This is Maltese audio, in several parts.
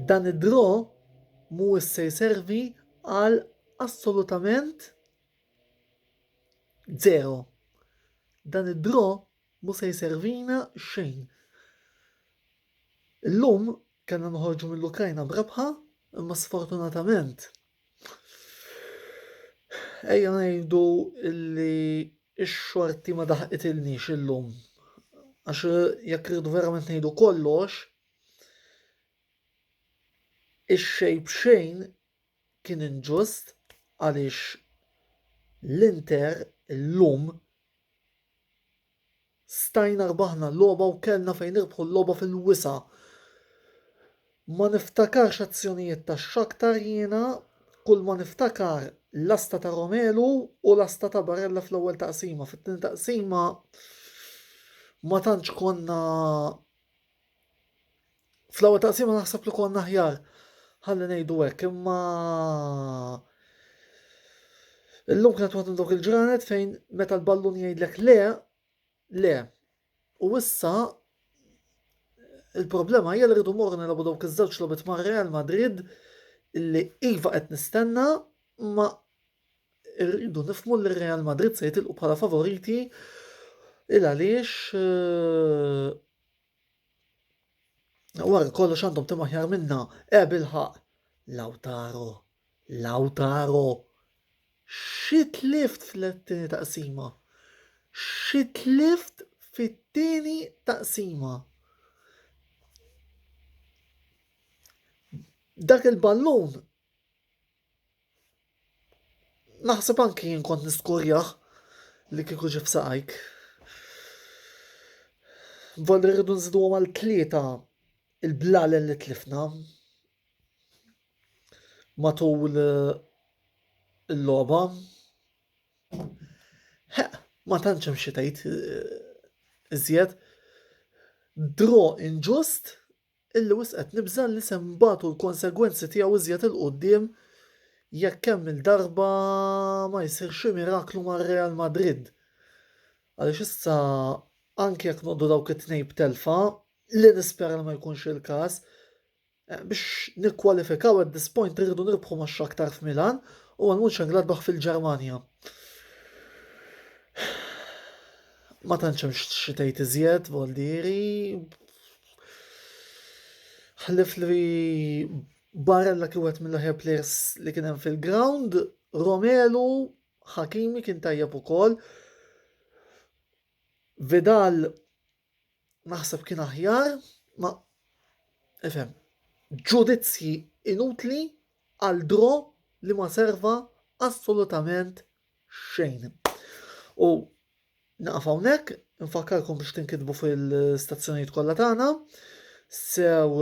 Dan id-draw mhuwiex se jservi għal assolutament zero. Dan id-draw mhux se jservina xejn. Illum kellna noħorġu mill-Ukrajna b'rebħa, imma sfortunatament ejja ngħidu li x-xorti ma daħqitilniex illum. Għax jekk irridu verament ngħidu kollox, ix-xejn b'xejn kien inġust għaliex l-Inter illum stajna rbaħna l-logħba u kellna fejn nirbħu l-logħba fil-wisa. Ma niftakarx azzjonijiet tax-Shakhtar jiena, kull ma niftakar l-asta ta' Romelu u l-asta ta' Barella fl-ewwel taqsima. Fit-tieni taqsima ma tantx konna fl-ewwel taqsima naħseb li konna aħjar. Ħalli ngħidu hekk, imma illum kienet waħda minn dawk il-ġranet fejn meta l-ballun jgħidlek le. U issa il-problema hija li rridu morru nilagħbu dawk iż-żewġ logħbiet mar Real Madrid illi iva qed nistenna, ma rridu nifhmu li Real Madrid se jitilqu bħala favoriti il għaliex wara kollox għandhom tim aħjar minna. Bilħaq Lautaro xi tlift fil-tieni taqsima. Xi tlift fit-tieni taqsima. Dak il-ballun naħseb anki jien kont niskurjaħ li kieku ġie f'saqajk. Volli rridu nżidu mal-tlieta il-blalen li tlifna matul il-logħba. Ma tantx hemm xi tgħid iżjed. Draw inġust illi wisqet nibża li se mbagħtu l-konsegwenzi tiegħu iżjed il-qudiem jekk hemm il-darba ma jsirx miraklu mar-Real Madrid. Għaliex issa anke jekk noqogħdu dawk it-tnejn b'telfa li nispera li ma jkunx il-każ, biex nikkwalifikaw at this point irridu nirbħu max-Shakhtar f'Milan u għal Mönchengladbach fil-Ġermanja. Ma tantx hemm xi tgħid iżjed Voldieri. Ħlif li Barella kien wieħed mill-aħjar players li kien hemm fil-ground, Romelu, Hakimi kien tajjeb ukoll. Vidal naħseb kien aħjar, ma ifhem, ġudizzji inutli għal draw li ma serva assolutament xejn. U naqaf hawnhekk, infakkarkom biex tinkitbu fil-stazzjonijiet kollha tagħna, sew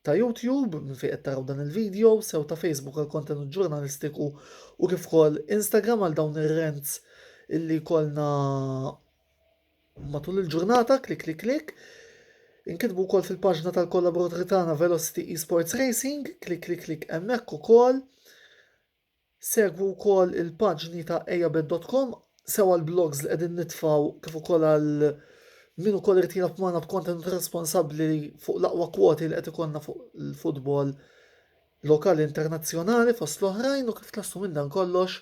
ta' YouTube minn fejn qed taraw dan il-video, sew ta' Facebook għal kontenut ġurnalistiku u kif ukoll Instagram għal dawn ir-rents illi kollna matul il-ġurnata, klik. Inkitbu wkoll fil-paġna tal-kollaboraturi tagħna Velocity Esports Racing, klik hemmhekk ukoll. Segwu wkoll il-paġni ta' ejabed.com, sewa l-blogs li qegħdin nitfgħu kif ukoll għal min ukoll irid jilgħab magħna b'kontenut responsabbli fuq l-aqwa kwoti li qed ikollna fuq il-futbol lokali internazzjonali fost l-oħrajn u kif tlassu minn dan kollox.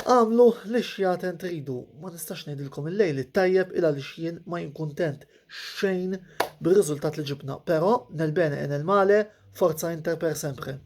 Għamlu l-ixjat tridu, ma nistax ngħidilkom il-lejl it-tajjeb il għaliex jien ma jien kuntent xejn bir-riżultat li ġibna, però nel bene e nel male forza Inter per sempre.